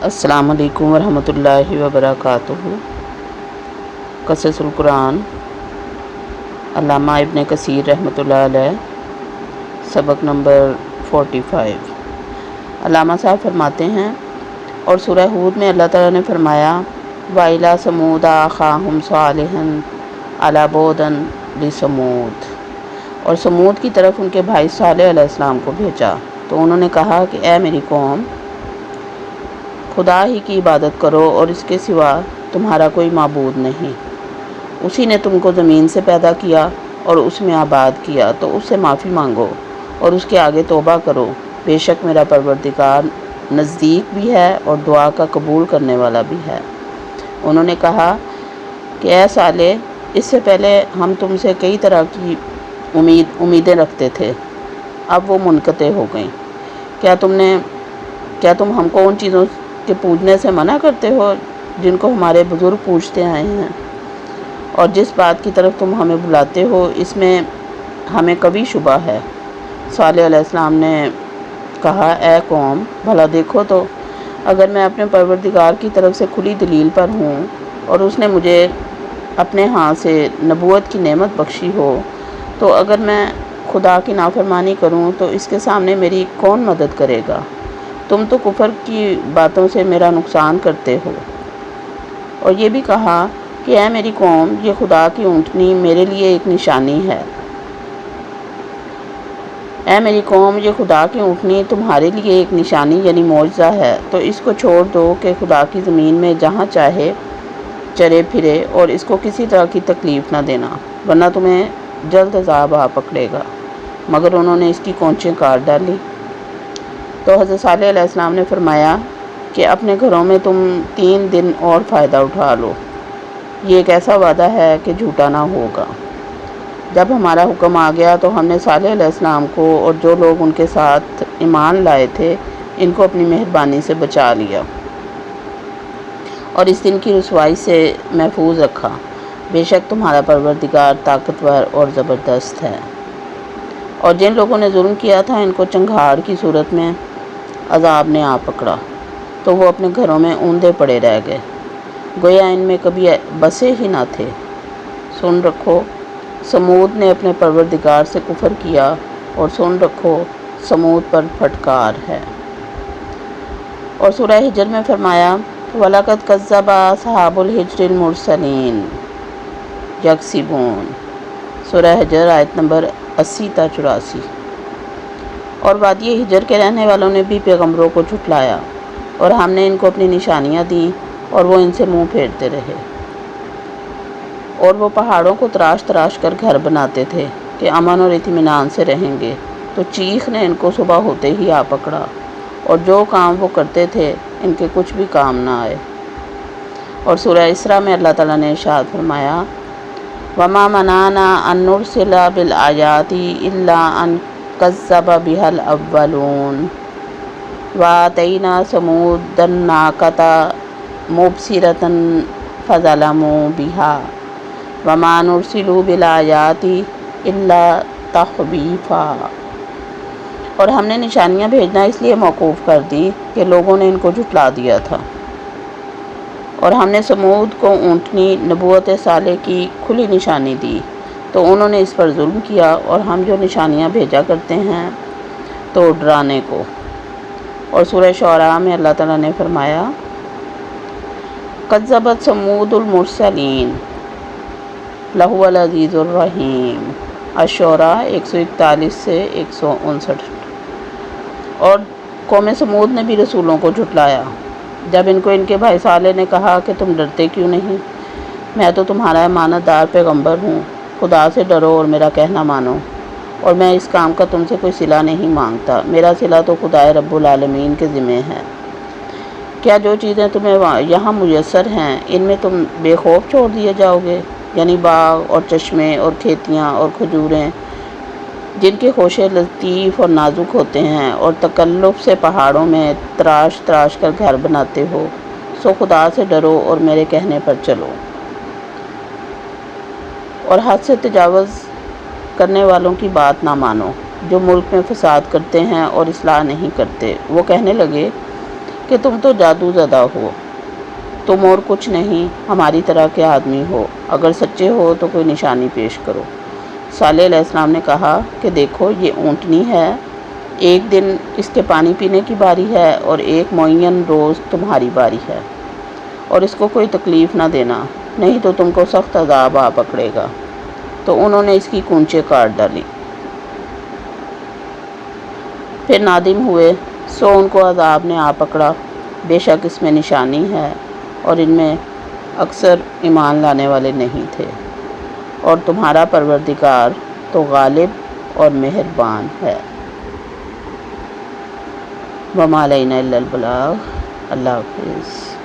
السلام علیکم ورحمۃ اللہ وبرکاتہ۔ قصص القرآن علامہ ابن کثیر رحمۃ اللہ علیہ، سبق نمبر 45۔ علامہ صاحب فرماتے ہیں، اور سورہ ہود میں اللہ تعالیٰ نے فرمایا وَإِلَىٰ ثَمُودَ أَخَاهُمْ صَالِحًا أَلَا بُعْدًا لِثَمُودَ، اور سمود کی طرف ان کے بھائی صالح علیہ السلام کو بھیجا تو انہوں نے کہا کہ اے میری قوم، خدا ہی کی عبادت کرو اور اس کے سوا تمہارا کوئی معبود نہیں۔ اسی نے تم کو زمین سے پیدا کیا اور اس میں آباد کیا، تو اس سے معافی مانگو اور اس کے آگے توبہ کرو، بے شک میرا پروردگار نزدیک بھی ہے اور دعا کا قبول کرنے والا بھی ہے۔ انہوں نے کہا کہ اے صالح، اس سے پہلے ہم تم سے کئی طرح کی امیدیں رکھتے تھے، اب وہ منقطع ہو گئیں۔ کیا تم ہم کو ان چیزوں کے پوجنے سے منع کرتے ہو جن کو ہمارے بزرگ پوجتے آئے ہیں، اور جس بات کی طرف تم ہمیں بلاتے ہو اس میں ہمیں کبھی شبہ ہے۔ صالح علیہ السلام نے کہا اے قوم، بھلا دیکھو تو، اگر میں اپنے پروردگار کی طرف سے کھلی دلیل پر ہوں اور اس نے مجھے اپنے ہاں سے نبوت کی نعمت بخشی ہو، تو اگر میں خدا کی نافرمانی کروں تو اس کے سامنے میری کون مدد کرے گا؟ تم تو کفر کی باتوں سے میرا نقصان کرتے ہو۔ اور یہ بھی کہا کہ اے میری قوم، یہ خدا کی اونٹنی میرے لیے ایک نشانی ہے۔ اے میری قوم، یہ خدا کی اونٹنی تمہارے لیے ایک نشانی یعنی معجزہ ہے، تو اس کو چھوڑ دو کہ خدا کی زمین میں جہاں چاہے چرے پھرے اور اس کو کسی طرح کی تکلیف نہ دینا، ورنہ تمہیں جلد عذاب آ پکڑے گا۔ مگر انہوں نے اس کی کونچیں کاٹ ڈالی۔ تو حضرت صالح علیہ السلام نے فرمایا کہ اپنے گھروں میں تم 3 دن اور فائدہ اٹھا لو، یہ ایک ایسا وعدہ ہے کہ جھوٹا نہ ہوگا۔ جب ہمارا حکم آ گیا تو ہم نے صالح علیہ السلام کو اور جو لوگ ان کے ساتھ ایمان لائے تھے ان کو اپنی مہربانی سے بچا لیا اور اس دن کی رسوائی سے محفوظ رکھا۔ بے شک تمہارا پروردگار طاقتور اور زبردست ہے۔ اور جن لوگوں نے ظلم کیا تھا ان کو چنگھاڑ کی صورت میں عذاب نے آ پکڑا تو وہ اپنے گھروں میں اوندے پڑے رہ گئے، گویا ان میں کبھی بسے ہی نہ تھے۔ سن رکھو، سمود نے اپنے پروردگار سے کفر کیا، اور سن رکھو، سمود پر پھٹکار ہے۔ اور سورہ ہجر میں فرمایا وَلَقَدْ كَذَّبَ أَصْحَابُ الْحِجْرِ الْمُرْسَلِينَ يَكْسِبُونَ، سورہ ہجر آیت نمبر 80 تا 84۔ اور وادی ہجر کے رہنے والوں نے بھی پیغمبروں کو جھٹلایا، اور ہم نے ان کو اپنی نشانیاں دیں اور وہ ان سے منہ پھیرتے رہے۔ اور وہ پہاڑوں کو تراش تراش کر گھر بناتے تھے کہ امن اور اطمینان سے رہیں گے، تو چیخ نے ان کو صبح ہوتے ہی آ پکڑا، اور جو کام وہ کرتے تھے ان کے کچھ بھی کام نہ آئے۔ اور سورہ اسراء میں اللہ تعالیٰ نے ارشاد فرمایا وَمَا مَنَعَنَا أَن نُرْسِلَ بِالْآيَاتِ إِلَّا أَن كَذَّبَ بِهَا الْأَوَّلُونَ وَآتَيْنَا ثَمُودَ النَّاقَةَ مُبْصِرَةً فَظَلَمُوا بِهَا وَمَا نُرْسِلُ بِالْآيَاتِ إِلَّا تَخْوِيفًا۔ اور ہم نے نشانیاں بھیجنا اس لیے موقوف کر دی کہ لوگوں نے ان کو جھٹلا دیا تھا۔ اور ہم نے سمود کو اونٹنی نبوت صالح کی کھلی نشانی دی، تو انہوں نے اس پر ظلم کیا، اور ہم جو نشانیاں بھیجا کرتے ہیں تو ڈرانے کو۔ اور سورہ شعراء میں اللہ تعالیٰ نے فرمایا کذبت ثمود المرسلین لہو العزیز الرحیم، الشعراء 141 سے 159۔ اور قوم سمود نے بھی رسولوں کو جھٹلایا جب ان کو ان کے بھائی صالح نے کہا کہ تم ڈرتے کیوں نہیں؟ میں تو تمہارا امانت دار پیغمبر ہوں، خدا سے ڈرو اور میرا کہنا مانو، اور میں اس کام کا تم سے کوئی صلہ نہیں مانگتا، میرا صلہ تو خدائے رب العالمین کے ذمہ ہے۔ کیا جو چیزیں تمہیں یہاں میسر ہیں ان میں تم بے خوف چھوڑ دیے جاؤ گے، یعنی باغ اور چشمے اور کھیتیاں اور کھجوریں جن کے خوشے لطیف اور نازک ہوتے ہیں، اور تکلف سے پہاڑوں میں تراش تراش کر گھر بناتے ہو، سو خدا سے ڈرو اور میرے کہنے پر چلو۔ اور حد سے تجاوز کرنے والوں کی بات نہ مانو جو ملک میں فساد کرتے ہیں اور اصلاح نہیں کرتے۔ وہ کہنے لگے کہ تم تو جادو زدہ ہو، تم اور کچھ نہیں ہماری طرح کے آدمی ہو، اگر سچے ہو تو کوئی نشانی پیش کرو۔ صالح علیہ السلام نے کہا کہ دیکھو یہ اونٹنی ہے، ایک دن اس کے پانی پینے کی باری ہے اور ایک معین روز تمہاری باری ہے، اور اس کو کوئی تکلیف نہ دینا، نہیں تو تم کو سخت عذاب آ پکڑے گا۔ تو انہوں نے اس کی کونچیں کاٹ ڈالی، پھر نادم ہوئے، سو ان کو عذاب نے آ پکڑا، بے شک اس میں نشانی ہے اور ان میں اکثر ایمان لانے والے نہیں تھے، اور تمہارا پروردگار تو غالب اور مہربان ہے۔ وما علینا الا البلاغ۔ اللہ حافظ۔